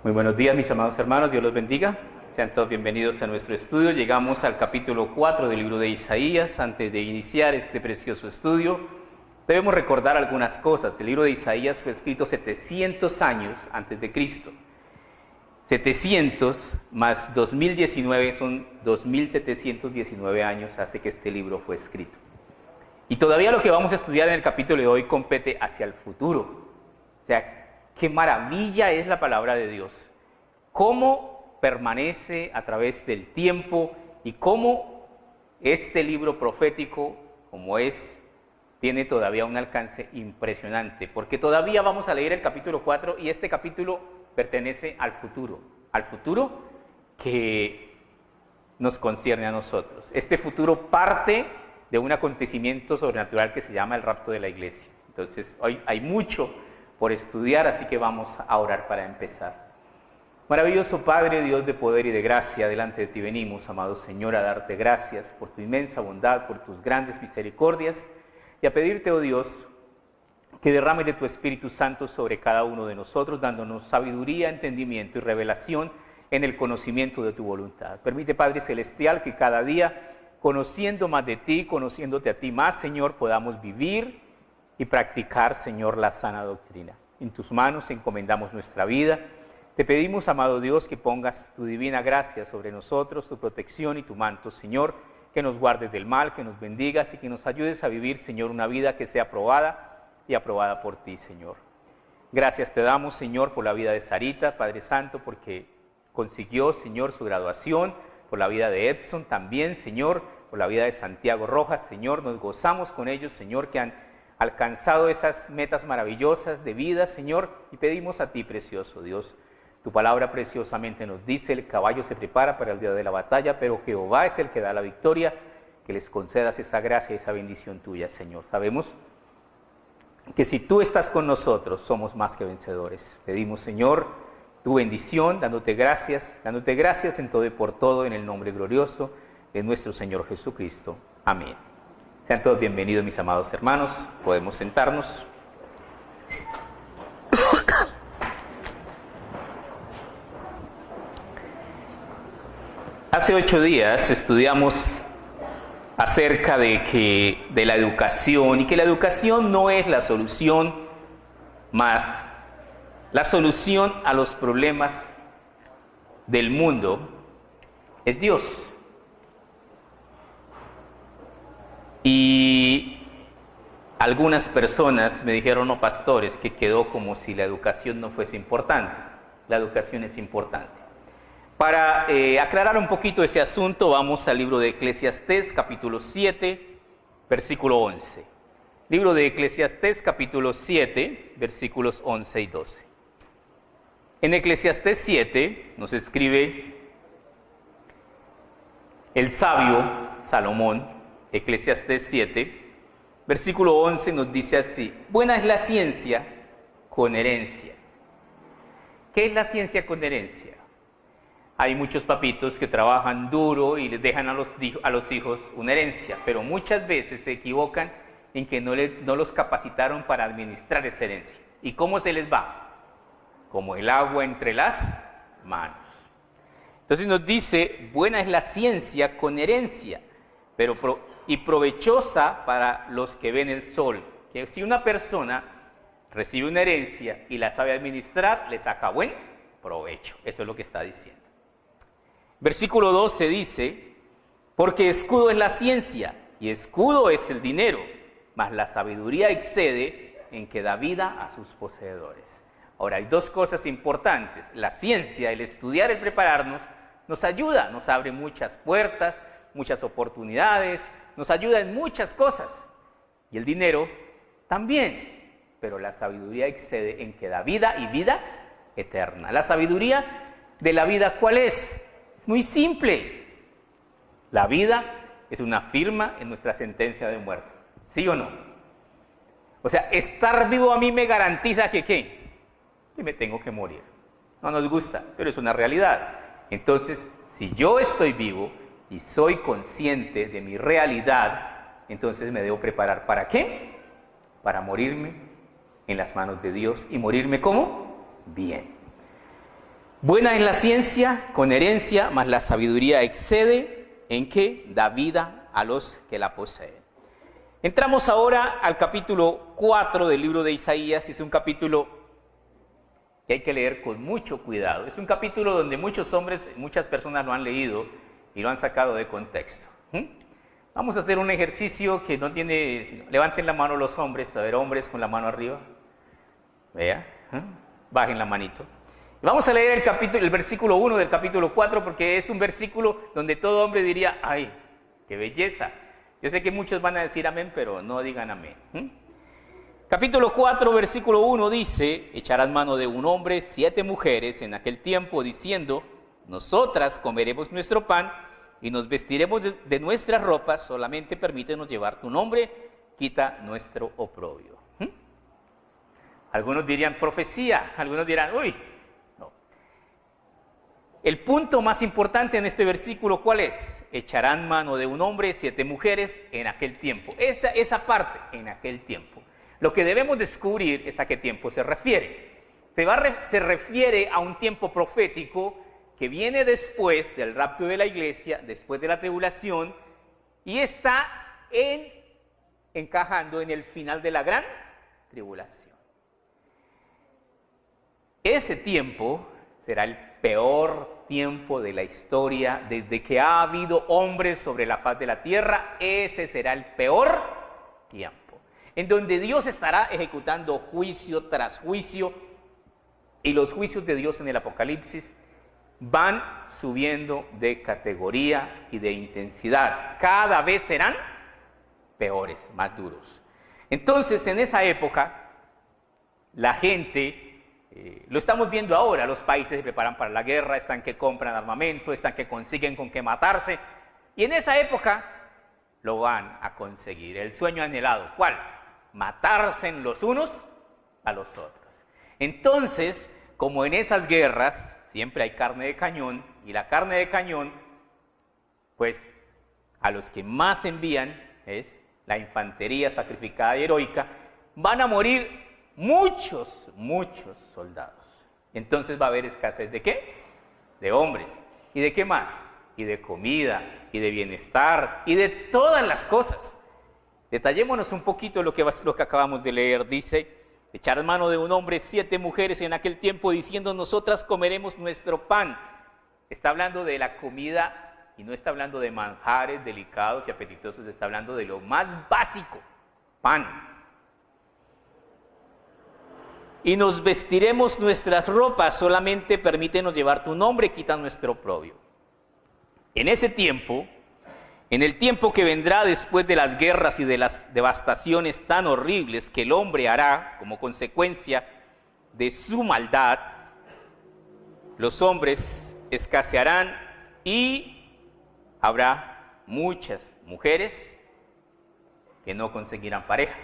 Muy buenos días, mis amados hermanos, Dios los bendiga. Sean todos bienvenidos a nuestro estudio. Llegamos al capítulo 4 del libro de Isaías. Antes de iniciar este precioso estudio, debemos recordar algunas cosas. El libro de Isaías fue escrito 700 años antes de Cristo. 700 más 2019 son 2719 años hace que este libro fue escrito. Y todavía lo que vamos a estudiar en el capítulo de hoy compete hacia el futuro. O sea, qué maravilla es la palabra de Dios. Cómo permanece a través del tiempo y cómo este libro profético, como es, tiene todavía un alcance impresionante. Porque todavía vamos a leer el capítulo 4 y este capítulo pertenece al futuro que nos concierne a nosotros. Este futuro parte de un acontecimiento sobrenatural que se llama el rapto de la iglesia. Entonces, hoy hay mucho por estudiar, así que vamos a orar para empezar. Maravilloso Padre, Dios de poder y de gracia, delante de ti venimos, amado Señor, a darte gracias por tu inmensa bondad, por tus grandes misericordias, y a pedirte, oh Dios, que derrames de tu Espíritu Santo sobre cada uno de nosotros, dándonos sabiduría, entendimiento y revelación en el conocimiento de tu voluntad. Permite, Padre Celestial, que cada día, conociendo más de ti, conociéndote a ti más, Señor, podamos vivir y practicar, Señor, la sana doctrina. En tus manos encomendamos nuestra vida. Te pedimos, amado Dios, que pongas tu divina gracia sobre nosotros, tu protección y tu manto, Señor, que nos guardes del mal, que nos bendigas y que nos ayudes a vivir, Señor, una vida que sea aprobada y aprobada por ti, Señor. Gracias te damos, Señor, por la vida de Sarita, Padre Santo, porque consiguió, Señor, su graduación, por la vida de Edson también, Señor, por la vida de Santiago Rojas, Señor, nos gozamos con ellos, Señor, que han alcanzado esas metas maravillosas de vida, Señor, y pedimos a ti, precioso Dios. Tu palabra preciosamente nos dice, el caballo se prepara para el día de la batalla, pero Jehová es el que da la victoria, que les concedas esa gracia y esa bendición tuya, Señor. Sabemos que si tú estás con nosotros, somos más que vencedores. Pedimos, Señor, tu bendición, dándote gracias en todo y por todo, en el nombre glorioso de nuestro Señor Jesucristo. Amén. Sean todos bienvenidos, mis amados hermanos. Podemos sentarnos. Hace 8 días estudiamos acerca de la educación y que la educación no es la solución, más la solución a los problemas del mundo es Dios. Y algunas personas me dijeron, no, pastores, que quedó como si la educación no fuese importante. La educación es importante. Para aclarar un poquito ese asunto, vamos al libro de Eclesiastés, capítulo 7, versículo 11. Libro de Eclesiastés, capítulo 7, versículos 11 y 12. En Eclesiastés 7 nos escribe el sabio Salomón. Eclesiastés 7, versículo 11 nos dice así: buena es la ciencia con herencia. ¿Qué es la ciencia con herencia? Hay muchos papitos que trabajan duro y les dejan a los hijos una herencia, pero muchas veces se equivocan en que no los capacitaron para administrar esa herencia. ¿Y cómo se les va? Como el agua entre las manos. Entonces nos dice, buena es la ciencia con herencia, y provechosa para los que ven el sol. Que si una persona recibe una herencia y la sabe administrar, le saca buen provecho. Eso es lo que está diciendo. Versículo 12 dice, porque escudo es la ciencia y escudo es el dinero, mas la sabiduría excede en que da vida a sus poseedores. Ahora, hay dos cosas importantes. La ciencia, el estudiar, el prepararnos, nos ayuda, nos abre muchas puertas, muchas oportunidades, nos ayuda en muchas cosas. Y el dinero también, pero la sabiduría excede en que da vida y vida eterna. La sabiduría de la vida, ¿cuál es? Es muy simple. La vida es una firma en nuestra sentencia de muerte. ¿Sí o no? O sea, estar vivo a mí me garantiza que ¿qué? Que me tengo que morir. No nos gusta, pero es una realidad. Entonces, si yo estoy vivo y soy consciente de mi realidad, entonces me debo preparar. ¿Para qué? Para morirme en las manos de Dios. ¿Y morirme cómo? Bien. Buena es la ciencia con herencia, mas la sabiduría excede en que da vida a los que la poseen. Entramos ahora al capítulo 4 del libro de Isaías. Es un capítulo que hay que leer con mucho cuidado. Es un capítulo donde muchos hombres, muchas personas lo han leído y lo han sacado de contexto. Vamos a hacer un ejercicio que no tiene... Levanten la mano los hombres, a ver, hombres con la mano arriba. Vea, bajen la manito. Vamos a leer el versículo 1 del capítulo 4 porque es un versículo donde todo hombre diría, ¡ay, qué belleza! Yo sé que muchos van a decir amén, pero no digan amén. Capítulo 4, versículo 1 dice, echarás mano de un hombre, 7 mujeres en aquel tiempo, diciendo, nosotras comeremos nuestro pan y nos vestiremos de nuestras ropas, solamente permítenos llevar tu nombre, quita nuestro oprobio. Algunos dirían profecía, algunos dirán, uy, no. El punto más importante en este versículo, ¿cuál es? Echarán mano de un hombre, 7 mujeres en aquel tiempo. Esa parte, en aquel tiempo. Lo que debemos descubrir es a qué tiempo se refiere. Se refiere a un tiempo profético que viene después del rapto de la iglesia, después de la tribulación, y está encajando en el final de la gran tribulación. Ese tiempo será el peor tiempo de la historia desde que ha habido hombres sobre la faz de la tierra. Ese será el peor tiempo, en donde Dios estará ejecutando juicio tras juicio, y los juicios de Dios en el Apocalipsis van subiendo de categoría y de intensidad. Cada vez serán peores, más duros. Entonces, en esa época, la gente, lo estamos viendo ahora, los países se preparan para la guerra, están que compran armamento, están que consiguen con qué matarse, y en esa época lo van a conseguir. El sueño anhelado, ¿cuál? Matarse los unos a los otros. Entonces, como en esas guerras siempre hay carne de cañón, y la carne de cañón, pues a los que más envían es la infantería sacrificada y heroica, van a morir muchos soldados. Entonces va a haber escasez ¿de qué? De hombres. ¿Y de qué más? Y de comida, y de bienestar, y de todas las cosas. Detallémonos un poquito lo que acabamos de leer. Dice, echar mano de un hombre, 7 mujeres en aquel tiempo, diciendo, nosotras comeremos nuestro pan. Está hablando de la comida, y no está hablando de manjares delicados y apetitosos, está hablando de lo más básico, pan. Y nos vestiremos nuestras ropas, solamente permítenos llevar tu nombre, quita nuestro oprobio. En ese tiempo, en el tiempo que vendrá después de las guerras y de las devastaciones tan horribles que el hombre hará como consecuencia de su maldad, los hombres escasearán y habrá muchas mujeres que no conseguirán pareja.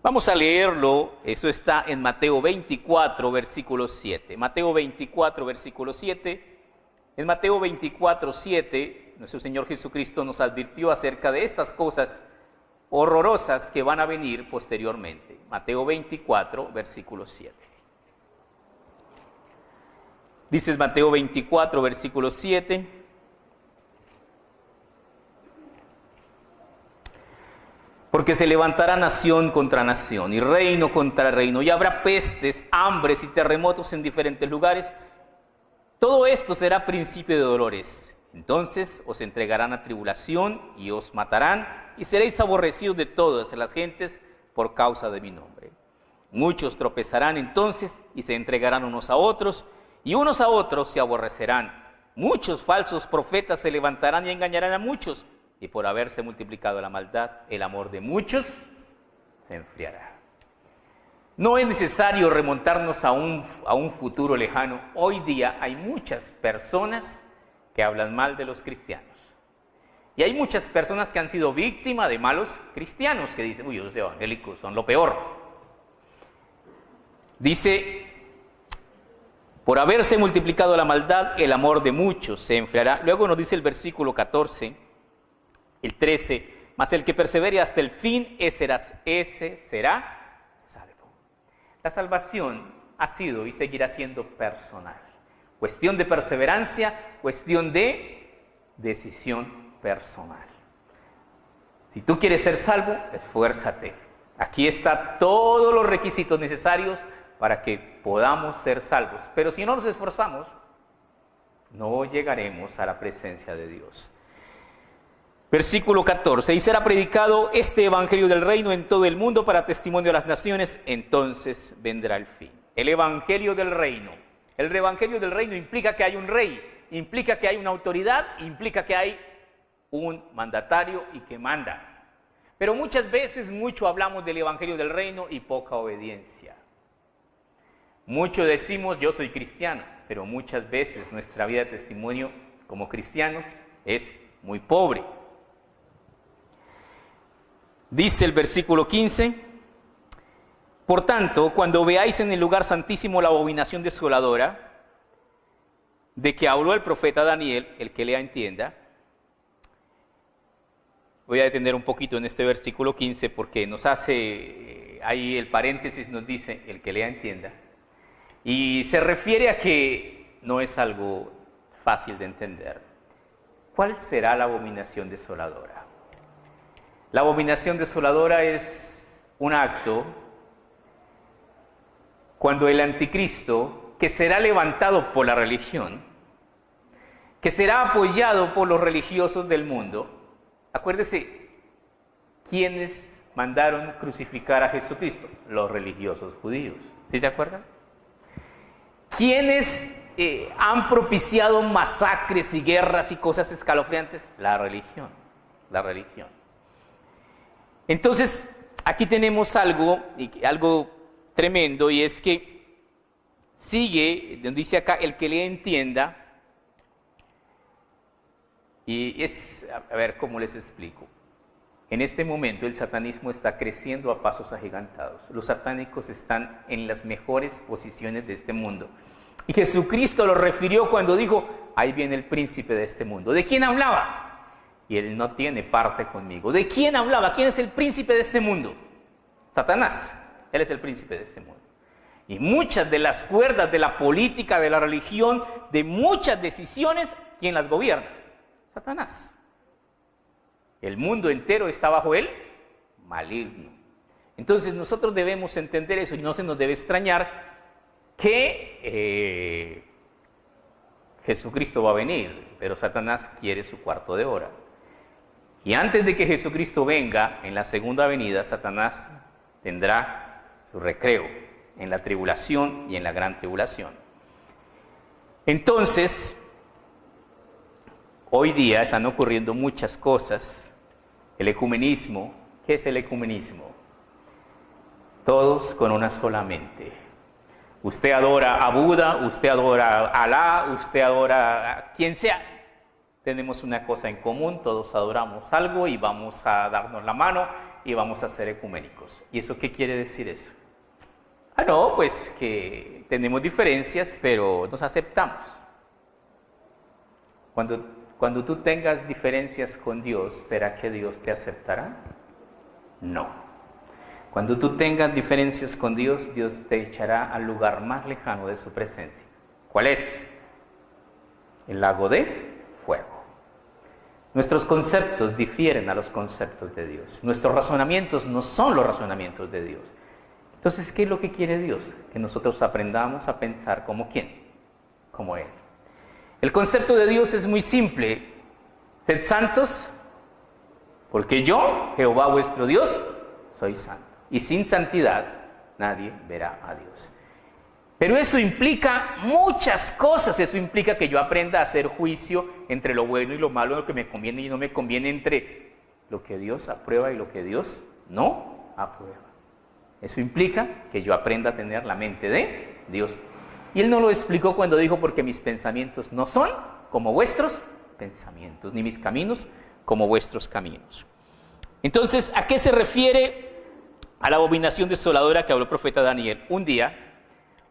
Vamos a leerlo, eso está en Mateo 24, versículo 7. Mateo 24, versículo 7. En Mateo 24, 7, nuestro Señor Jesucristo nos advirtió acerca de estas cosas horrorosas que van a venir posteriormente. Mateo 24, versículo 7. Dice Mateo 24, versículo 7. Porque se levantará nación contra nación y reino contra reino, y habrá pestes, hambres y terremotos en diferentes lugares. Todo esto será principio de dolores. Entonces os entregarán a tribulación y os matarán, y seréis aborrecidos de todas las gentes por causa de mi nombre. Muchos tropezarán entonces y se entregarán unos a otros, y unos a otros se aborrecerán. Muchos falsos profetas se levantarán y engañarán a muchos, y por haberse multiplicado la maldad, el amor de muchos se enfriará. No es necesario remontarnos a un futuro lejano. Hoy día hay muchas personas que hablan mal de los cristianos. Y hay muchas personas que han sido víctimas de malos cristianos, que dicen, uy, los evangélicos son lo peor. Dice, por haberse multiplicado la maldad, el amor de muchos se enfriará. Luego nos dice el versículo 14, el 13, mas el que persevere hasta el fin, ese será salvo. La salvación ha sido y seguirá siendo personal. Cuestión de perseverancia, cuestión de decisión personal. Si tú quieres ser salvo, esfuérzate. Aquí están todos los requisitos necesarios para que podamos ser salvos. Pero si no nos esforzamos, no llegaremos a la presencia de Dios. Versículo 14, y será predicado este evangelio del reino en todo el mundo para testimonio de las naciones, entonces vendrá el fin. El evangelio del reino. El evangelio del reino implica que hay un rey, implica que hay una autoridad, implica que hay un mandatario y que manda. Pero muchas veces mucho hablamos del evangelio del reino y poca obediencia. Mucho decimos yo soy cristiano, pero muchas veces nuestra vida de testimonio como cristianos es muy pobre. Dice el versículo 15, por tanto, cuando veáis en el lugar santísimo la abominación desoladora, de que habló el profeta Daniel, el que lea entienda. Voy a detener un poquito en este versículo 15 porque nos hace, ahí el paréntesis nos dice, el que lea entienda. Y se refiere a que no es algo fácil de entender. ¿Cuál será la abominación desoladora? La abominación desoladora es un acto cuando el anticristo, que será levantado por la religión, que será apoyado por los religiosos del mundo. Acuérdese, ¿quiénes mandaron crucificar a Jesucristo? Los religiosos judíos. ¿Sí se acuerdan? ¿Quiénes han propiciado masacres y guerras y cosas escalofriantes? La religión, la religión. Entonces, aquí tenemos algo tremendo, y es que sigue, donde dice acá, el que le entienda, y es, a ver cómo les explico. En este momento el satanismo está creciendo a pasos agigantados. Los satánicos están en las mejores posiciones de este mundo. Y Jesucristo lo refirió cuando dijo, ahí viene el príncipe de este mundo. ¿De quién hablaba? Y él no tiene parte conmigo. ¿De quién hablaba? ¿Quién es el príncipe de este mundo? Satanás. Él es el príncipe de este mundo. Y muchas de las cuerdas de la política, de la religión, de muchas decisiones, ¿quién las gobierna? Satanás. El mundo entero está bajo el maligno. Entonces nosotros debemos entender eso y no se nos debe extrañar que Jesucristo va a venir, pero Satanás quiere su cuarto de hora. Y antes de que Jesucristo venga en la segunda venida, Satanás tendrá su recreo en la tribulación y en la gran tribulación. Entonces, hoy día están ocurriendo muchas cosas. El ecumenismo, ¿qué es el ecumenismo? Todos con una sola mente. Usted adora a Buda, usted adora a Alá, usted adora a quien sea. Tenemos una cosa en común, todos adoramos algo y vamos a darnos la mano y vamos a ser ecuménicos. ¿Y eso qué quiere decir eso? No, pues que tenemos diferencias, pero nos aceptamos. Cuando tú tengas diferencias con Dios, ¿será que Dios te aceptará? No. Cuando tú tengas diferencias con Dios, Dios te echará al lugar más lejano de su presencia. ¿Cuál es? El lago de fuego. Nuestros conceptos difieren a los conceptos de Dios. Nuestros razonamientos no son los razonamientos de Dios. Entonces, ¿qué es lo que quiere Dios? Que nosotros aprendamos a pensar como ¿quién? Como Él. El concepto de Dios es muy simple. Sed santos, porque yo, Jehová vuestro Dios, soy santo. Y sin santidad nadie verá a Dios. Pero eso implica muchas cosas. Eso implica que yo aprenda a hacer juicio entre lo bueno y lo malo, lo que me conviene y no me conviene, entre lo que Dios aprueba y lo que Dios no aprueba. Eso implica que yo aprenda a tener la mente de Dios. Y Él no lo explicó cuando dijo, porque mis pensamientos no son como vuestros pensamientos, ni mis caminos como vuestros caminos. Entonces, ¿a qué se refiere a la abominación desoladora que habló el profeta Daniel? Un día,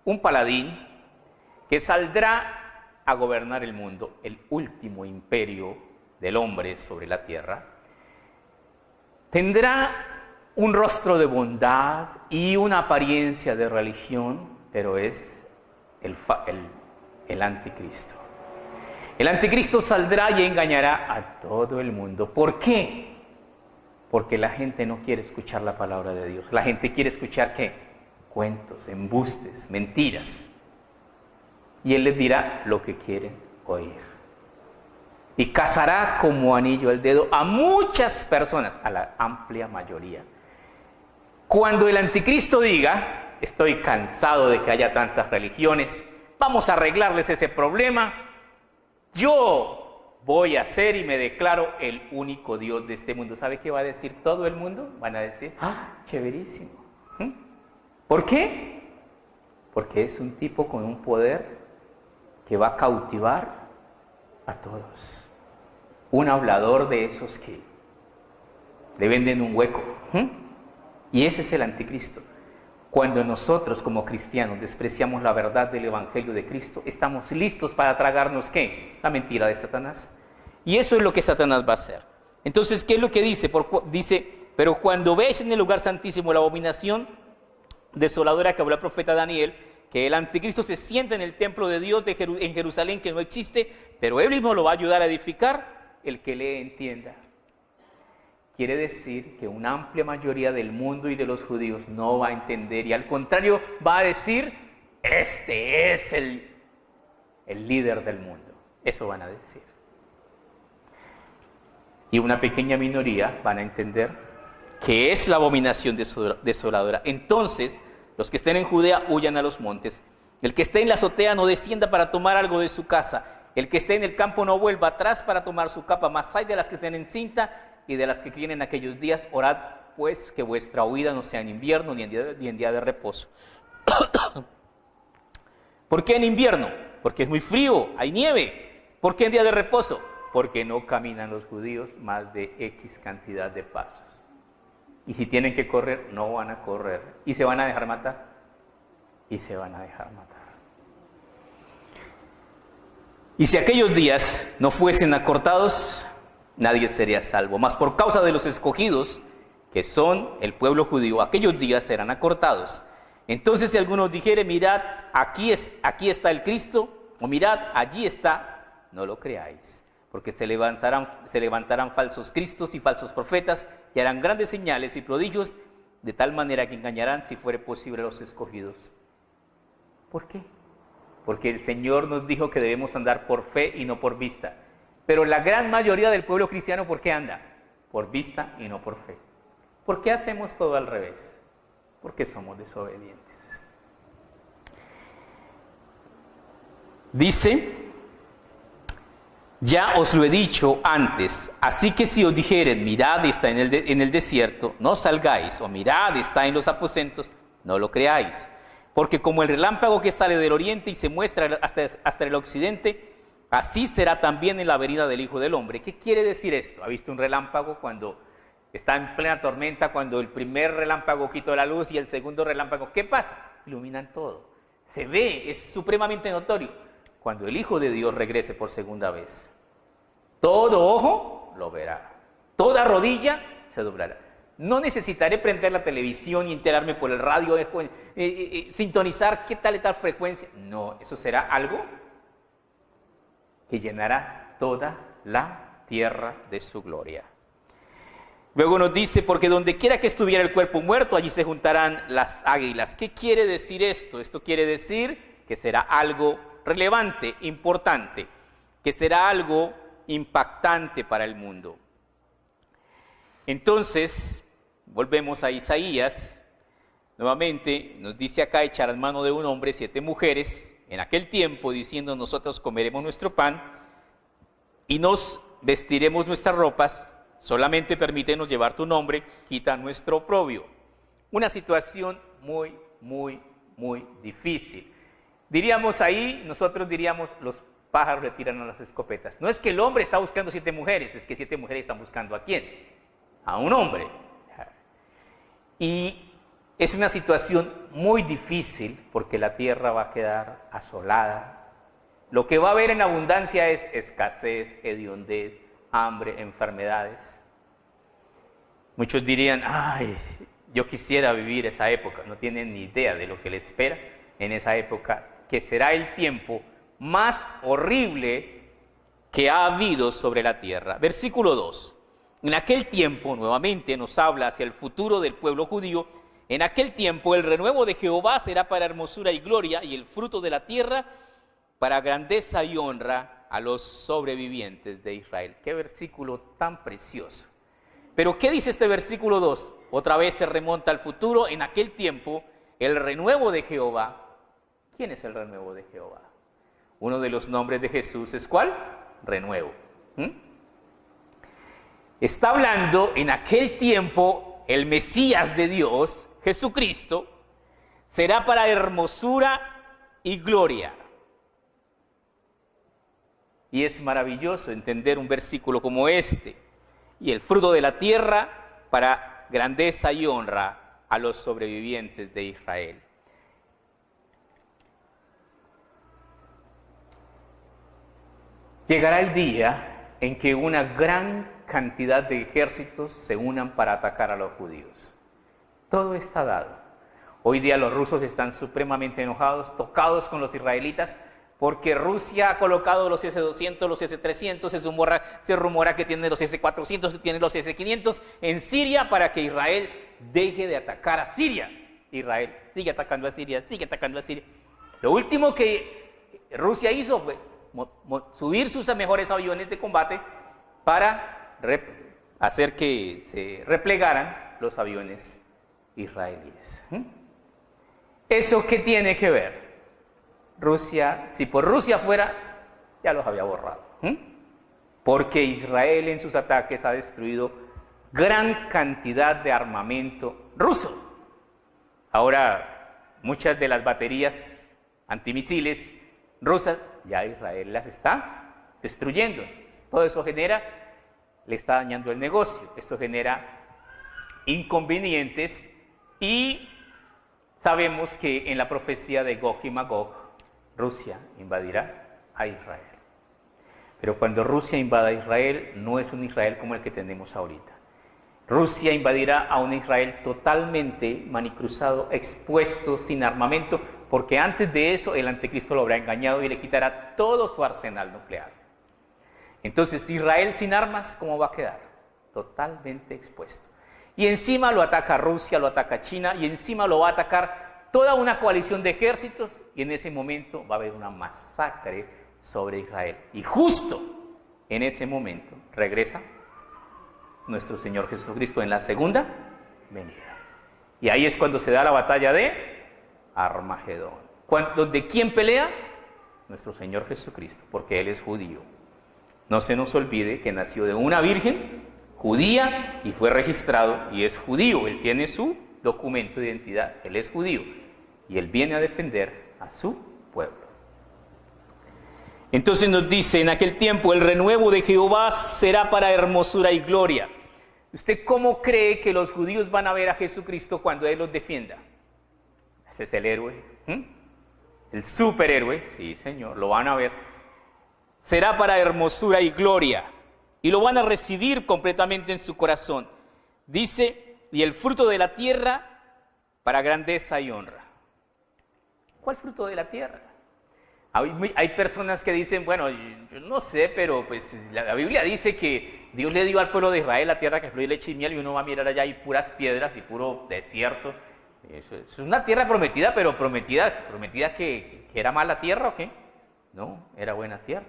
un paladín que saldrá a gobernar el mundo, el último imperio del hombre sobre la tierra, tendrá un rostro de bondad y una apariencia de religión, pero es el anticristo. El anticristo saldrá y engañará a todo el mundo. ¿Por qué? Porque la gente no quiere escuchar la palabra de Dios. La gente quiere escuchar ¿qué? Cuentos, embustes, mentiras. Y Él les dirá lo que quieren oír. Y cazará como anillo al dedo a muchas personas, a la amplia mayoría. Cuando el anticristo diga, estoy cansado de que haya tantas religiones, vamos a arreglarles ese problema, yo voy a ser y me declaro el único Dios de este mundo. ¿Sabe qué va a decir todo el mundo? Van a decir, chéverísimo. ¿Por qué? Porque es un tipo con un poder que va a cautivar a todos. Un hablador de esos que le venden un hueco. Y ese es el anticristo. Cuando nosotros como cristianos despreciamos la verdad del Evangelio de Cristo, estamos listos para tragarnos ¿qué? La mentira de Satanás. Y eso es lo que Satanás va a hacer. Entonces, ¿qué es lo que dice? Dice, pero cuando veis en el lugar santísimo la abominación desoladora que habló el profeta Daniel, que el anticristo se sienta en el templo de Dios en Jerusalén, que no existe, pero él mismo lo va a ayudar a edificar, el que lee entienda. Quiere decir que una amplia mayoría del mundo y de los judíos no va a entender y al contrario va a decir, este es el líder del mundo. Eso van a decir. Y una pequeña minoría van a entender que es la abominación desoladora. Entonces, los que estén en Judea huyan a los montes. El que esté en la azotea no descienda para tomar algo de su casa. El que esté en el campo no vuelva atrás para tomar su capa. Mas hay de las que estén en cinta y de las que críen en aquellos días, orad pues que vuestra huida no sea en invierno ni en día de reposo. ¿Por qué en invierno? Porque es muy frío, hay nieve. ¿Por qué en día de reposo? Porque no caminan los judíos más de X cantidad de pasos. Y si tienen que correr, no van a correr. ¿Y se van a dejar matar? Y se van a dejar matar. Y si aquellos días no fuesen acortados, nadie sería salvo. Mas por causa de los escogidos, que son el pueblo judío, aquellos días serán acortados. Entonces si alguno dijere, mirad, aquí está el Cristo, o mirad, allí está, no lo creáis. Porque se levantarán falsos cristos y falsos profetas, y harán grandes señales y prodigios, de tal manera que engañarán, si fuere posible, a los escogidos. ¿Por qué? Porque el Señor nos dijo que debemos andar por fe y no por vista. Pero la gran mayoría del pueblo cristiano, ¿por qué anda? Por vista y no por fe. ¿Por qué hacemos todo al revés? Porque somos desobedientes. Dice, ya os lo he dicho antes, así que si os dijeren, mirad está en el desierto, no salgáis, o mirad está en los aposentos, no lo creáis. Porque como el relámpago que sale del oriente y se muestra hasta el occidente, así será también en la venida del Hijo del Hombre. ¿Qué quiere decir esto? ¿Ha visto un relámpago cuando está en plena tormenta, cuando el primer relámpago quitó la luz y el segundo relámpago? ¿Qué pasa? Iluminan todo. Se ve, es supremamente notorio. Cuando el Hijo de Dios regrese por segunda vez, todo ojo lo verá. Toda rodilla se doblará. No necesitaré prender la televisión y enterarme por el radio, sintonizar qué tal y tal frecuencia. No, eso será algo que llenará toda la tierra de su gloria. Luego nos dice, porque donde quiera que estuviera el cuerpo muerto, allí se juntarán las águilas. ¿Qué quiere decir esto? Esto quiere decir que será algo relevante, importante, que será algo impactante para el mundo. Entonces, volvemos a Isaías, nuevamente nos dice acá, echarán mano de un hombre 7 mujeres, en aquel tiempo diciendo, nosotros comeremos nuestro pan y nos vestiremos nuestras ropas, solamente permítenos llevar tu nombre, quita nuestro oprobio. Una situación muy, muy, muy difícil. Diríamos ahí, nosotros diríamos, los pájaros le tiran a las escopetas. No es que el hombre está buscando 7 mujeres, es que 7 mujeres están buscando ¿a quién? A un hombre. Y es una situación muy difícil porque la tierra va a quedar asolada. Lo que va a haber en abundancia es escasez, hediondez, hambre, enfermedades. Muchos dirían, ay, yo quisiera vivir esa época. No tienen ni idea de lo que les espera. en esa época, que será el tiempo más horrible que ha habido sobre la tierra. Versículo 2. En aquel tiempo, nuevamente nos habla hacia el futuro del pueblo judío, en aquel tiempo el renuevo de Jehová será para hermosura y gloria, y el fruto de la tierra para grandeza y honra a los sobrevivientes de Israel. Qué versículo tan precioso. Pero ¿qué dice este versículo 2? Otra vez se remonta al futuro. En aquel tiempo, el renuevo de Jehová. ¿Quién es el renuevo de Jehová? Uno de los nombres de Jesús es ¿cuál? Renuevo. Está hablando en aquel tiempo el Mesías de Dios, Jesucristo, será para hermosura y gloria. Y es maravilloso entender un versículo como este. Y el fruto de la tierra para grandeza y honra a los sobrevivientes de Israel. Llegará el día en que una gran cantidad de ejércitos se unan para atacar a los judíos. Todo está dado. Hoy día los rusos están supremamente enojados, tocados con los israelitas, porque Rusia ha colocado los S-200, los S-300, se rumora que tiene los S-400, que tiene los S-500 en Siria para que Israel deje de atacar a Siria. Israel sigue atacando a Siria, sigue atacando a Siria. Lo último que Rusia hizo fue subir sus mejores aviones de combate para hacer que se replegaran los aviones israelíes. ¿Eso qué tiene que ver? Rusia, si por Rusia fuera, ya los había borrado. Porque Israel en sus ataques ha destruido gran cantidad de armamento ruso. Ahora, muchas de las baterías antimisiles rusas, ya Israel las está destruyendo. Todo eso le está dañando el negocio. Esto genera inconvenientes y sabemos que en la profecía de Gog y Magog, Rusia invadirá a Israel. Pero cuando Rusia invada a Israel, no es un Israel como el que tenemos ahorita. Rusia invadirá a un Israel totalmente manicruzado, expuesto, sin armamento, porque antes de eso el anticristo lo habrá engañado y le quitará todo su arsenal nuclear. Entonces, Israel sin armas, ¿cómo va a quedar? Totalmente expuesto. Y encima lo ataca Rusia, lo ataca China, y encima lo va a atacar toda una coalición de ejércitos, y en ese momento va a haber una masacre sobre Israel. Y justo en ese momento regresa nuestro Señor Jesucristo en la segunda venida. Y ahí es cuando se da la batalla de Armagedón. ¿De quién pelea? Nuestro Señor Jesucristo, porque Él es judío. No se nos olvide que nació de una virgen judía y fue registrado y es judío. Él tiene su documento de identidad, Él es judío. Y Él viene a defender a su pueblo. Entonces nos dice, en aquel tiempo el renuevo de Jehová será para hermosura y gloria. ¿Usted cómo cree que los judíos van a ver a Jesucristo cuando Él los defienda? Ese es el héroe, el superhéroe, sí Señor, lo van a ver. Será para hermosura y gloria, y lo van a recibir completamente en su corazón. Dice, y el fruto de la tierra para grandeza y honra. ¿Cuál fruto de la tierra? Hay personas que dicen, bueno, yo no sé, pero pues la Biblia dice que Dios le dio al pueblo de Israel la tierra que fluye leche y miel, y uno va a mirar allá y puras piedras y puro desierto. Eso es una tierra prometida, pero prometida que era mala tierra o qué? No, era buena tierra.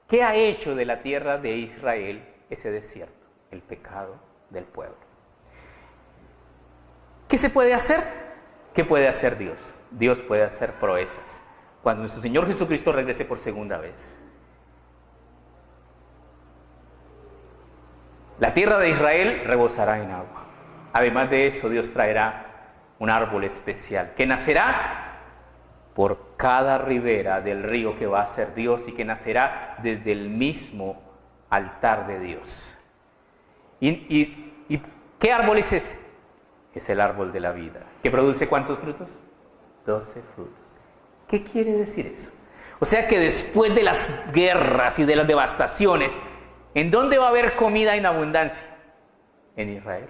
¿Qué ha hecho de la tierra de Israel ese desierto? El pecado del pueblo. ¿Qué se puede hacer? ¿Qué puede hacer Dios? Dios puede hacer proezas. Cuando nuestro Señor Jesucristo regrese por segunda vez, la tierra de Israel rebosará en agua. Además de eso, Dios traerá un árbol especial que nacerá por cada ribera del río que va a ser Dios y que nacerá desde el mismo altar de Dios. ¿Y qué árbol es ese? Es el árbol de la vida. ¿Que produce cuántos frutos? 12 frutos. ¿Qué quiere decir eso? O sea que después de las guerras y de las devastaciones, ¿en dónde va a haber comida en abundancia? En Israel.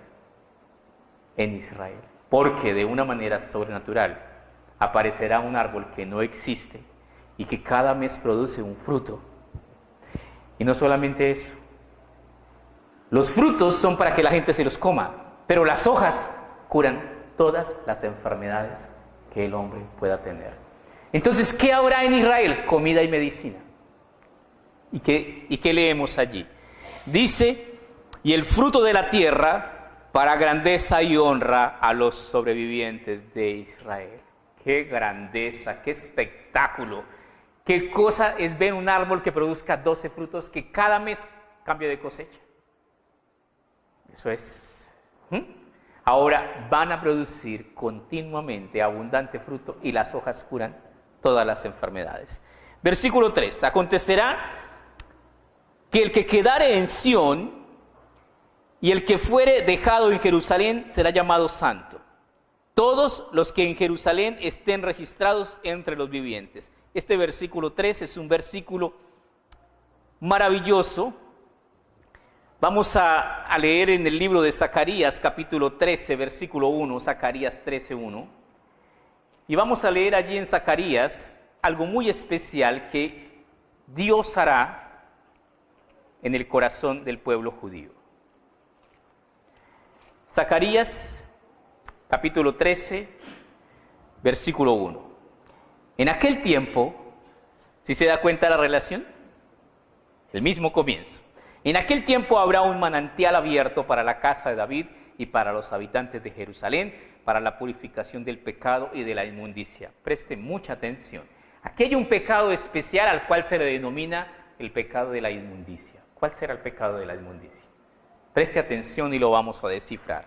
En Israel. Porque de una manera sobrenatural aparecerá un árbol que no existe y que cada mes produce un fruto. Y no solamente eso, los frutos son para que la gente se los coma, pero las hojas curan todas las enfermedades que el hombre pueda tener. Entonces, ¿qué habrá en Israel? Comida y medicina. ¿Y qué leemos allí? Dice, y el fruto de la tierra para grandeza y honra a los sobrevivientes de Israel. ¡Qué grandeza, qué espectáculo! ¿Qué cosa es ver un árbol que produzca 12 frutos que cada mes cambie de cosecha? Eso es. Ahora van a producir continuamente abundante fruto y las hojas curan todas las enfermedades. Versículo 3. Acontecerá que el que quedare en Sión y el que fuere dejado en Jerusalén será llamado santo. Todos los que en Jerusalén estén registrados entre los vivientes. Este versículo 3 es un versículo maravilloso. Vamos a leer en el libro de Zacarías, capítulo 13, versículo 1, Zacarías 13, 1. Y vamos a leer allí en Zacarías algo muy especial que Dios hará en el corazón del pueblo judío. Zacarías, capítulo 13, versículo 1. En aquel tiempo, ¿sí se da cuenta la relación? El mismo comienzo. En aquel tiempo habrá un manantial abierto para la casa de David y para los habitantes de Jerusalén, para la purificación del pecado y de la inmundicia. Presten mucha atención. Aquí hay un pecado especial al cual se le denomina el pecado de la inmundicia. ¿Cuál será el pecado de la inmundicia? Preste atención y lo vamos a descifrar.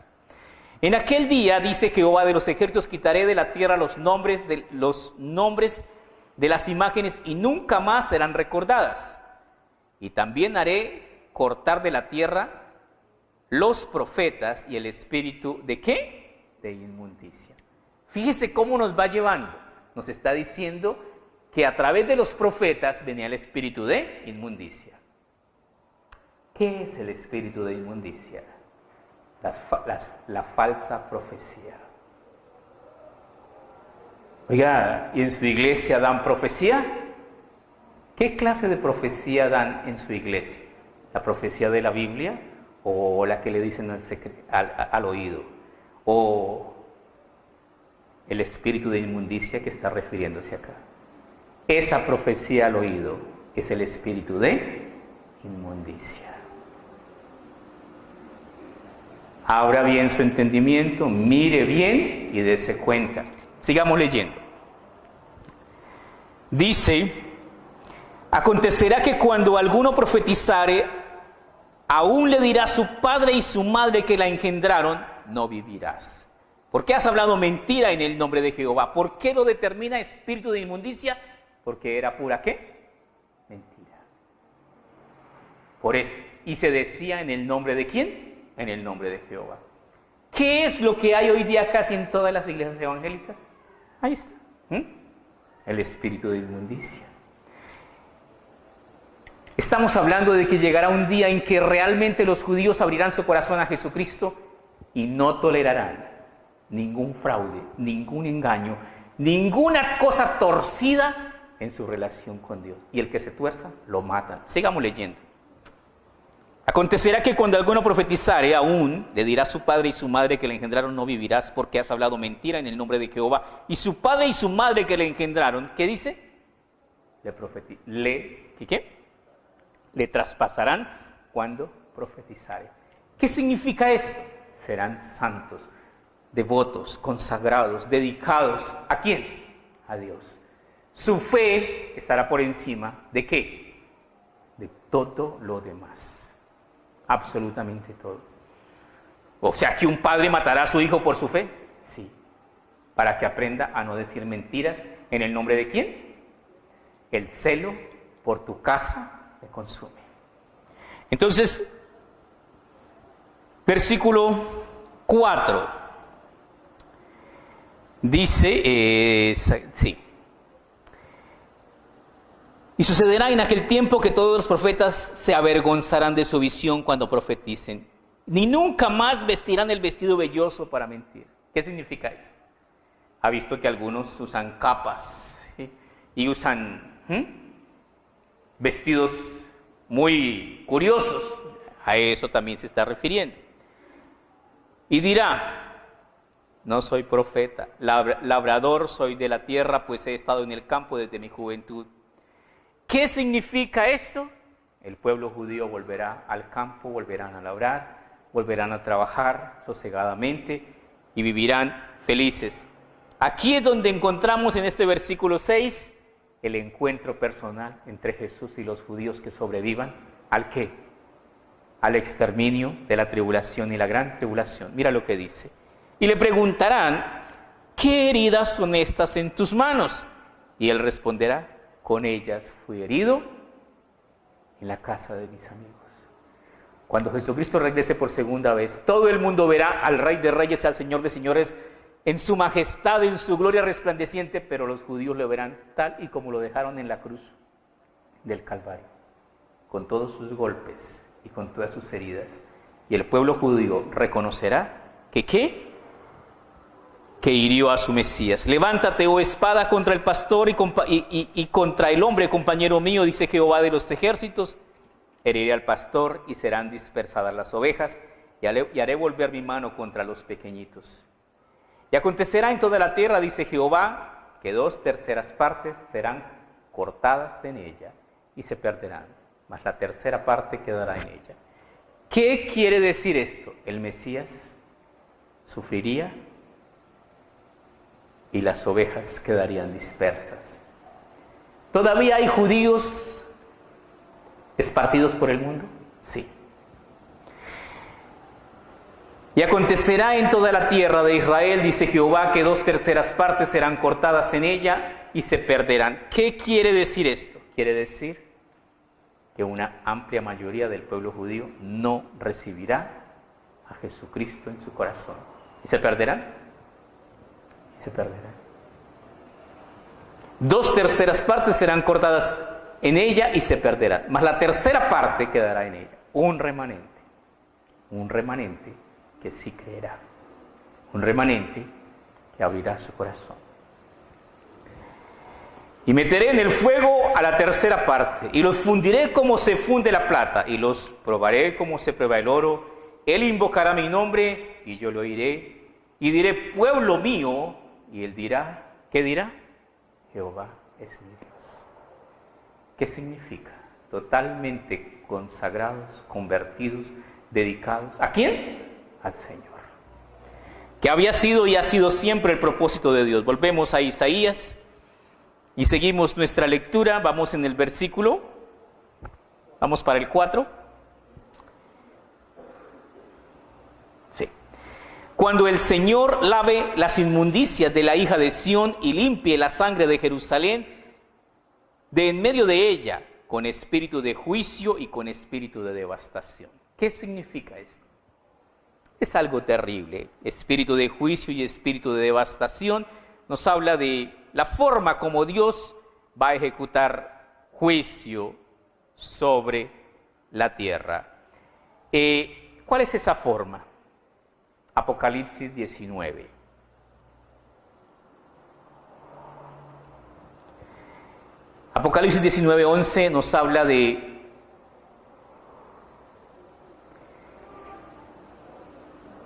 En aquel día, dice Jehová de los ejércitos, quitaré de la tierra los nombres de las imágenes y nunca más serán recordadas. Y también haré cortar de la tierra los profetas y el espíritu ¿de qué? De inmundicia. Fíjese cómo nos va llevando. Nos está diciendo que a través de los profetas venía el espíritu de inmundicia. ¿Qué es el espíritu de inmundicia? La falsa profecía. Oiga, ¿y en su iglesia dan profecía? ¿Qué clase de profecía dan en su iglesia? ¿La profecía de la Biblia o la que le dicen al oído? ¿O el espíritu de inmundicia que está refiriéndose acá? Esa profecía al oído es el espíritu de inmundicia. Abra bien su entendimiento, mire bien y dése cuenta. Sigamos leyendo. Dice, acontecerá que cuando alguno profetizare, aún le dirá su padre y su madre que la engendraron, no vivirás. ¿Por qué has hablado mentira en el nombre de Jehová? ¿Por qué lo determina espíritu de inmundicia? Porque era pura ¿qué? Mentira. Por eso. Y se decía en el nombre de ¿quién? En el nombre de Jehová. ¿Qué es lo que hay hoy día casi en todas las iglesias evangélicas? Ahí está. El espíritu de inmundicia. Estamos hablando de que llegará un día en que realmente los judíos abrirán su corazón a Jesucristo y no tolerarán ningún fraude, ningún engaño, ninguna cosa torcida en su relación con Dios. Y el que se tuerza, lo matan. Sigamos leyendo. Acontecerá que cuando alguno profetizare, aún le dirá a su padre y su madre que le engendraron, no vivirás porque has hablado mentira en el nombre de Jehová. Y su padre y su madre que le engendraron, ¿qué dice? Le traspasarán cuando profetizare. ¿Qué significa esto? Serán santos, devotos, consagrados, dedicados. ¿A quién? A Dios. Su fe estará por encima ¿de qué? De todo lo demás. Absolutamente todo. O sea, que un padre matará a su hijo por su fe. Sí. Para que aprenda a no decir mentiras. ¿En el nombre de quién? El celo por tu casa te consume. Entonces, versículo 4. Dice, sí. Y sucederá en aquel tiempo que todos los profetas se avergonzarán de su visión cuando profeticen, ni nunca más vestirán el vestido velloso para mentir. ¿Qué significa eso? ha visto que algunos usan capas, ¿sí? Y usan vestidos muy curiosos. A eso también se está refiriendo. Y dirá: no soy profeta, labrador soy de la tierra, pues he estado en el campo desde mi juventud. ¿Qué significa esto? El pueblo judío volverá al campo, volverán a labrar, volverán a trabajar sosegadamente y vivirán felices. Aquí es donde encontramos en este versículo 6 el encuentro personal entre Jesús y los judíos que sobrevivan. ¿Al qué? Al exterminio de la tribulación y la gran tribulación. Mira lo que dice. Y le preguntarán: ¿qué heridas son estas en tus manos? Y él responderá: con ellas fui herido en la casa de mis amigos. Cuando Jesucristo regrese por segunda vez, todo el mundo verá al Rey de Reyes y al Señor de Señores en su majestad, en su gloria resplandeciente, pero los judíos le verán tal y como lo dejaron en la cruz del Calvario, con todos sus golpes y con todas sus heridas. Y el pueblo judío reconocerá que ¿qué? Que hirió a su Mesías. Levántate, oh espada, contra el pastor y contra el hombre, compañero mío, dice Jehová de los ejércitos. Heriré al pastor y serán dispersadas las ovejas, y haré volver mi mano contra los pequeñitos. Y acontecerá en toda la tierra, dice Jehová, que 2/3 partes serán cortadas en ella y se perderán, mas la 1/3 parte quedará en ella. ¿Qué quiere decir esto? El Mesías sufriría y las ovejas quedarían dispersas. ¿Todavía hay judíos esparcidos por el mundo? Sí. Y acontecerá en toda la tierra de Israel, dice Jehová, que 2/3 partes serán cortadas en ella y se perderán. ¿Qué quiere decir esto? Quiere decir que una amplia mayoría del pueblo judío no recibirá a Jesucristo en su corazón. ¿Y se perderán? Y se perderán. 2/3 partes serán cortadas en ella y se perderán, mas la 1/3 parte quedará en ella. Un remanente que sí creerá, un remanente que abrirá su corazón. Y meteré en el fuego a la 1/3 parte, y los fundiré como se funde la plata, y los probaré como se prueba el oro. Él invocará mi nombre, y yo lo oiré, y diré: pueblo mío, y él dirá, ¿qué dirá? Jehová es mi Dios. ¿Qué significa? Totalmente consagrados, convertidos, dedicados. ¿A quién? Al Señor. Que había sido y ha sido siempre el propósito de Dios. Volvemos a Isaías y seguimos nuestra lectura. Vamos en el versículo. Vamos para el 4. Sí. Cuando el Señor lave las inmundicias de la hija de Sión y limpie la sangre de Jerusalén, de en medio de ella, con espíritu de juicio y con espíritu de devastación. ¿Qué significa esto? Es algo terrible. Espíritu de juicio y espíritu de devastación nos habla de la forma como Dios va a ejecutar juicio sobre la tierra. ¿Cuál es esa forma? Apocalipsis 19. Apocalipsis 19:11 nos habla de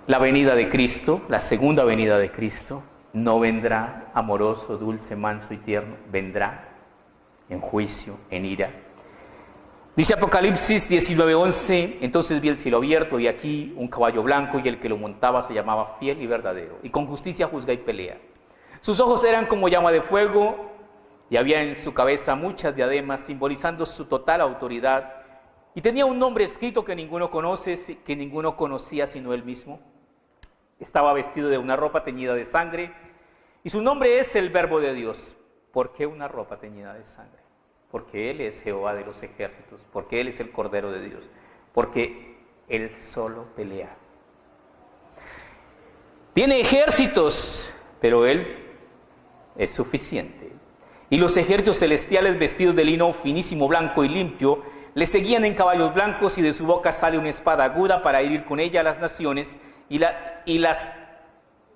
la venida de Cristo, la segunda venida de Cristo. No vendrá amoroso, dulce, manso y tierno, vendrá en juicio, en ira. Dice Apocalipsis 19:11, entonces vi el cielo abierto y aquí un caballo blanco, y el que lo montaba se llamaba Fiel y Verdadero, y con justicia juzga y pelea. Sus ojos eran como llama de fuego, y había en su cabeza muchas diademas, simbolizando su total autoridad, y tenía un nombre escrito que ninguno conoce, que ninguno conocía sino él mismo. Estaba vestido de una ropa teñida de sangre, y su nombre es el Verbo de Dios. ¿Por qué una ropa teñida de sangre? Porque Él es Jehová de los ejércitos, porque Él es el Cordero de Dios, porque Él solo pelea. Tiene ejércitos, pero Él es suficiente. Y los ejércitos celestiales, vestidos de lino finísimo, blanco y limpio, le seguían en caballos blancos, y de su boca sale una espada aguda para herir con ella a las naciones, y las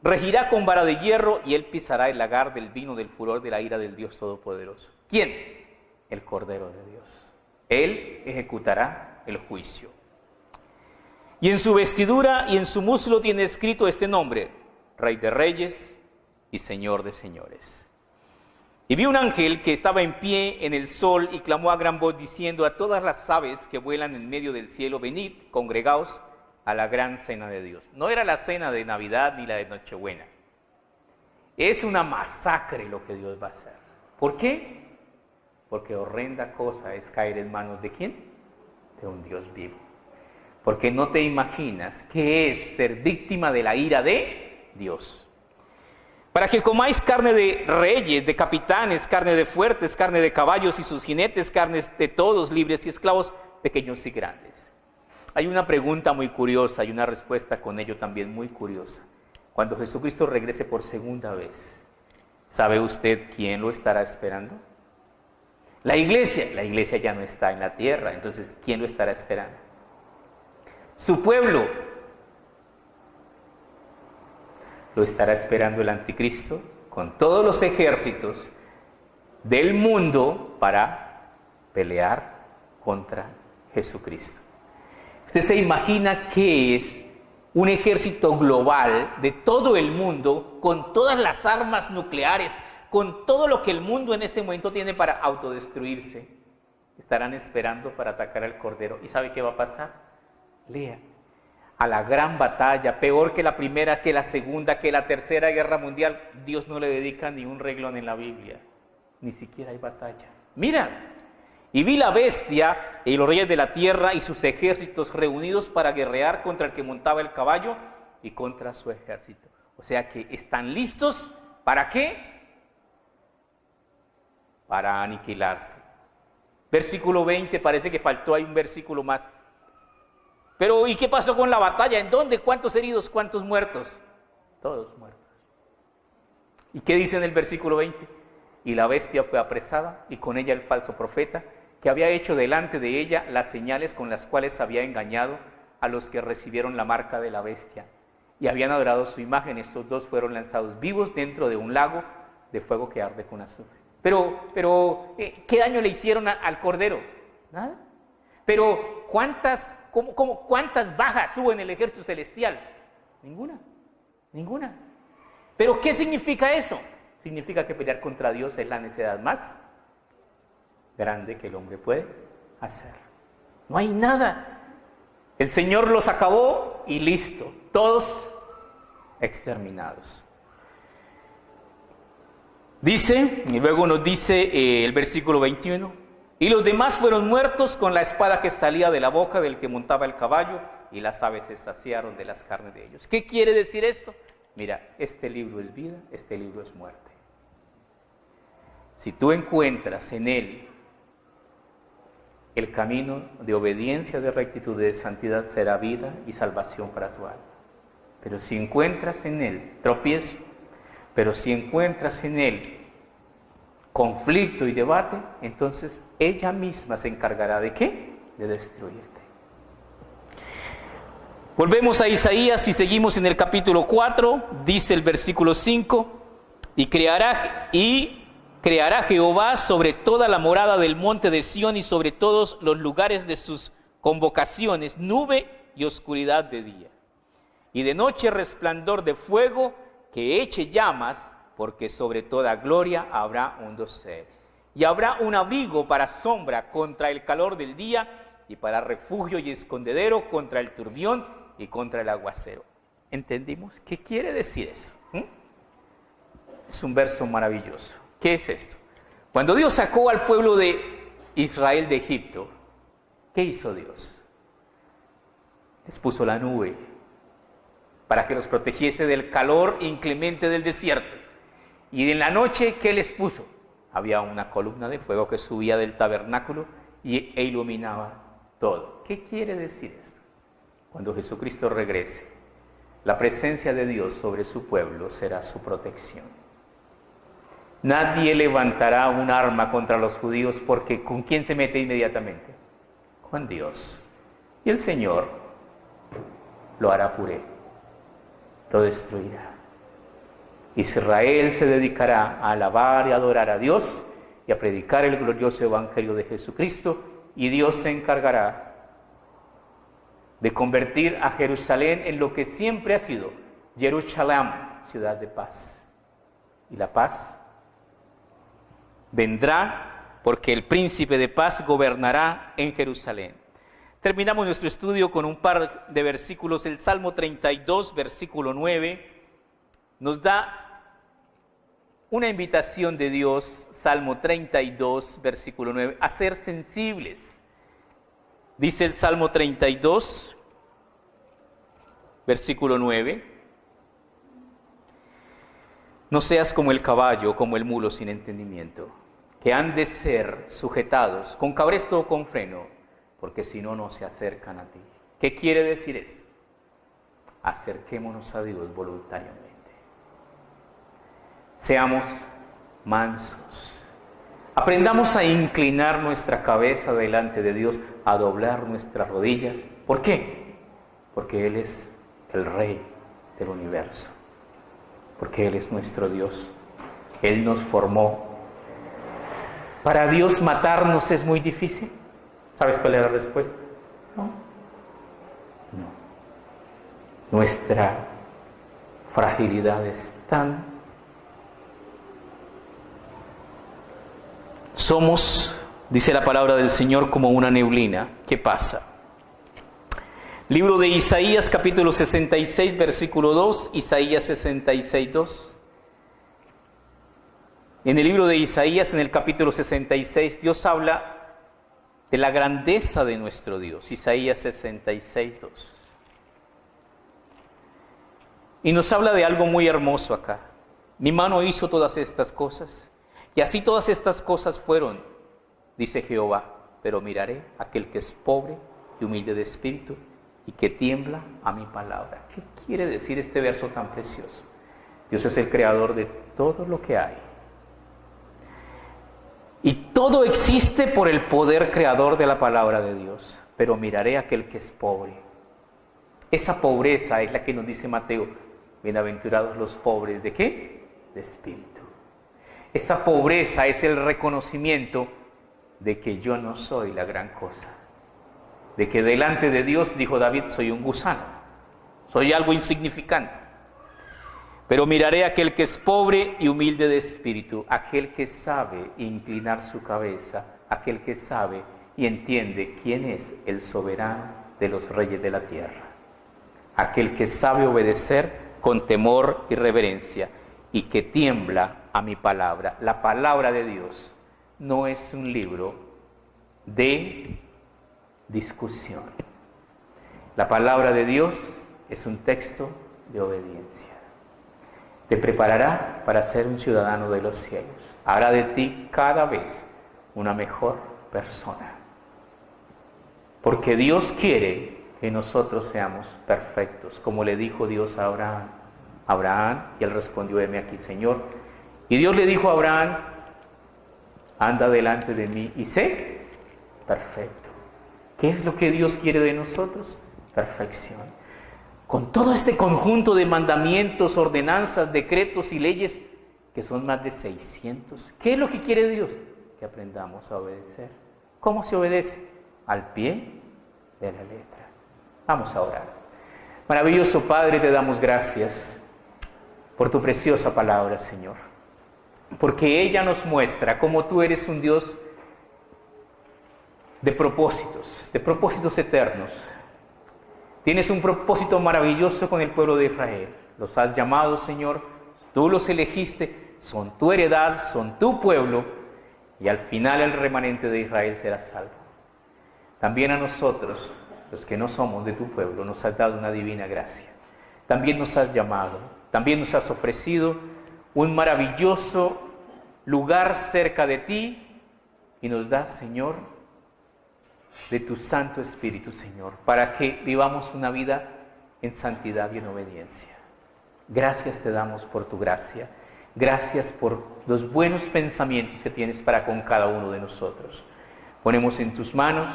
regirá con vara de hierro y él pisará el lagar del vino del furor de la ira del Dios Todopoderoso. ¿Quién? El Cordero de Dios. Él ejecutará el juicio. Y en su vestidura y en su muslo tiene escrito este nombre: Rey de Reyes y Señor de Señores. Y vi un ángel que estaba en pie en el sol y clamó a gran voz diciendo a todas las aves que vuelan en medio del cielo: venid, congregaos a la gran cena de Dios. No era la cena de Navidad ni la de Nochebuena. Es una masacre lo que Dios va a hacer. ¿Por qué? Porque horrenda cosa es caer en manos ¿de quién? De un Dios vivo. Porque no te imaginas qué es ser víctima de la ira de Dios. Para que comáis carne de reyes, de capitanes, carne de fuertes, carne de caballos y sus jinetes, carnes de todos, libres y esclavos, pequeños y grandes. Hay una pregunta muy curiosa y una respuesta con ello también muy curiosa. Cuando Jesucristo regrese por segunda vez, ¿sabe usted quién lo estará esperando? La iglesia ya no está en la tierra, entonces ¿quién lo estará esperando? Su pueblo. Lo estará esperando el anticristo con todos los ejércitos del mundo para pelear contra Jesucristo. ¿Usted se imagina qué es un ejército global de todo el mundo con todas las armas nucleares, con todo lo que el mundo en este momento tiene para autodestruirse? Estarán esperando para atacar al Cordero. ¿Y sabe qué va a pasar? Lea. A la gran batalla, peor que la primera, que la segunda, que la tercera guerra mundial, Dios no le dedica ni un renglón en la Biblia. Ni siquiera hay batalla. Mira. Y vi la bestia y los reyes de la tierra y sus ejércitos reunidos para guerrear contra el que montaba el caballo y contra su ejército. O sea que están listos, ¿para qué? Para aniquilarse. Versículo 20, parece que faltó ahí un versículo más. Pero ¿y qué pasó con la batalla? ¿En dónde? ¿Cuántos heridos? ¿Cuántos muertos? Todos muertos. ¿Y qué dice en el versículo 20? Y la bestia fue apresada y con ella el falso profeta, que había hecho delante de ella las señales con las cuales había engañado a los que recibieron la marca de la bestia y habían adorado su imagen. Estos dos fueron lanzados vivos dentro de un lago de fuego que arde con azufre. Pero ¿qué daño le hicieron al Cordero? Nada. Pero ¿cuántas bajas hubo en el ejército celestial? Ninguna. ¿Pero qué significa eso? Significa que pelear contra Dios es la necesidad más grande que el hombre puede hacer. No hay nada. El Señor los acabó y listo. Todos exterminados. Dice, y luego nos dice el versículo 21, y los demás fueron muertos con la espada que salía de la boca del que montaba el caballo, y las aves se saciaron de las carnes de ellos. ¿Qué quiere decir esto? Mira, este libro es vida, este libro es muerte. Si tú encuentras en él el camino de obediencia, de rectitud, de santidad, será vida y salvación para tu alma. Pero si encuentras en él tropiezo, pero si encuentras en él conflicto y debate, entonces ella misma se encargará ¿de qué? De destruirte. Volvemos a Isaías y seguimos en el capítulo 4, dice el versículo 5, y creará Jehová sobre toda la morada del monte de Sión y sobre todos los lugares de sus convocaciones, nube y oscuridad de día. Y de noche resplandor de fuego que eche llamas, porque sobre toda gloria habrá un dosel. Y habrá un abrigo para sombra contra el calor del día y para refugio y escondedero contra el turbión y contra el aguacero. ¿Entendimos? ¿Qué quiere decir eso? Es un verso maravilloso. ¿Qué es esto? Cuando Dios sacó al pueblo de Israel de Egipto, ¿qué hizo Dios? Les puso la nube para que los protegiese del calor inclemente del desierto. Y en la noche, ¿qué les puso? Había una columna de fuego que subía del tabernáculo e iluminaba todo. ¿Qué quiere decir esto? Cuando Jesucristo regrese, la presencia de Dios sobre su pueblo será su protección. Nadie levantará un arma contra los judíos porque ¿con quién se mete inmediatamente? Con Dios. Y el Señor lo hará puré, lo destruirá. Israel se dedicará a alabar y adorar a Dios y a predicar el glorioso evangelio de Jesucristo, y Dios se encargará de convertir a Jerusalén en lo que siempre ha sido, Jerusalén, ciudad de paz. Y la paz vendrá porque el príncipe de paz gobernará en Jerusalén. Terminamos nuestro estudio con un par de versículos. El Salmo 32, versículo 9, nos da una invitación de Dios, Salmo 32, versículo 9, a ser sensibles. Dice el Salmo 32, versículo 9, no seas como el caballo, como el mulo sin entendimiento, que han de ser sujetados con cabresto o con freno, porque si no, no se acercan a ti. ¿Qué quiere decir esto? Acerquémonos a Dios voluntariamente. Seamos mansos. Aprendamos a inclinar nuestra cabeza delante de Dios, a doblar nuestras rodillas. ¿Por qué? Porque Él es el Rey del universo. Porque Él es nuestro Dios. Él nos formó. ¿Para Dios matarnos es muy difícil? ¿Sabes cuál es la respuesta? No. Nuestra fragilidad es tan... Somos, dice la palabra del Señor, como una neblina. ¿Qué pasa? Libro de Isaías, capítulo 66, versículo 2, Isaías 66, 2. En el libro de Isaías, en el capítulo 66, Dios habla de la grandeza de nuestro Dios. Isaías 66, 2. Y nos habla de algo muy hermoso acá. Mi mano hizo todas estas cosas, y así todas estas cosas fueron, dice Jehová, pero miraré a aquel que es pobre y humilde de espíritu, y que tiembla a mi palabra. ¿Qué quiere decir este verso tan precioso? Dios es el creador de todo lo que hay. Y todo existe por el poder creador de la palabra de Dios. Pero miraré a aquel que es pobre. Esa pobreza es la que nos dice Mateo. Bienaventurados los pobres, ¿de qué? De espíritu. Esa pobreza es el reconocimiento de que yo no soy la gran cosa. De que delante de Dios, dijo David, soy un gusano, soy algo insignificante. Pero miraré a aquel que es pobre y humilde de espíritu, aquel que sabe inclinar su cabeza, aquel que sabe y entiende quién es el soberano de los reyes de la tierra, aquel que sabe obedecer con temor y reverencia y que tiembla a mi palabra. La palabra de Dios no es un libro de discusión. La palabra de Dios es un texto de obediencia. Te preparará para ser un ciudadano de los cielos. Hará de ti cada vez una mejor persona. Porque Dios quiere que nosotros seamos perfectos, como le dijo Dios a Abraham. Abraham, y él respondió, heme aquí, Señor. Y Dios le dijo a Abraham, anda delante de mí y sé perfecto. ¿Qué es lo que Dios quiere de nosotros? Perfección. Con todo este conjunto de mandamientos, ordenanzas, decretos y leyes, que son más de 600, ¿qué es lo que quiere Dios? Que aprendamos a obedecer. ¿Cómo se obedece? Al pie de la letra. Vamos a orar. Maravilloso Padre, te damos gracias por tu preciosa palabra, Señor, porque ella nos muestra cómo tú eres un Dios de propósitos eternos. Tienes un propósito maravilloso con el pueblo de Israel. Los has llamado, Señor, tú los elegiste, son tu heredad, son tu pueblo, y al final el remanente de Israel será salvo. También a nosotros, los que no somos de tu pueblo, nos has dado una divina gracia. También nos has llamado, también nos has ofrecido un maravilloso lugar cerca de ti, y nos das, Señor, de tu Santo Espíritu, Señor, para que vivamos una vida en santidad y en obediencia. Gracias te damos por tu gracia. Gracias por los buenos pensamientos que tienes para con cada uno de nosotros. Ponemos en tus manos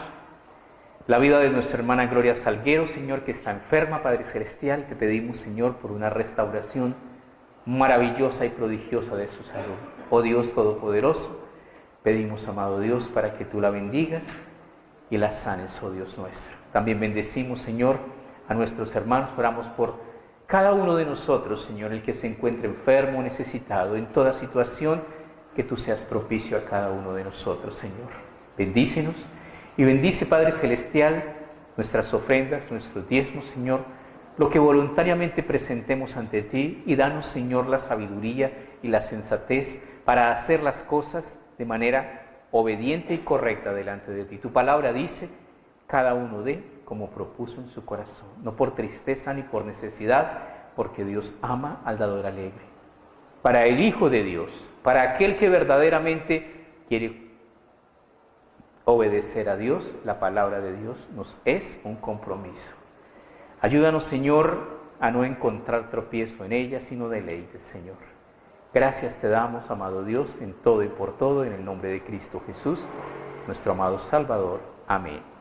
la vida de nuestra hermana Gloria Salguero, Señor, que está enferma, Padre Celestial. Te pedimos, Señor, por una restauración maravillosa y prodigiosa de su salud. Oh Dios Todopoderoso, pedimos, amado Dios, para que tú la bendigas y la sanes, oh Dios nuestro. También bendecimos, Señor, a nuestros hermanos, oramos por cada uno de nosotros, Señor, el que se encuentre enfermo, necesitado, en toda situación, que tú seas propicio a cada uno de nosotros, Señor. Bendícenos y bendice, Padre Celestial, nuestras ofrendas, nuestros diezmos, Señor, lo que voluntariamente presentemos ante ti, y danos, Señor, la sabiduría y la sensatez para hacer las cosas de manera obediente y correcta delante de ti. Tu palabra dice, cada uno dé como propuso en su corazón, no por tristeza ni por necesidad, porque Dios ama al dador alegre. Para el Hijo de Dios, para aquel que verdaderamente quiere obedecer a Dios, la palabra de Dios nos es un compromiso. Ayúdanos, Señor, a no encontrar tropiezo en ella, sino deleite, Señor. Gracias te damos, amado Dios, en todo y por todo, en el nombre de Cristo Jesús, nuestro amado Salvador. Amén.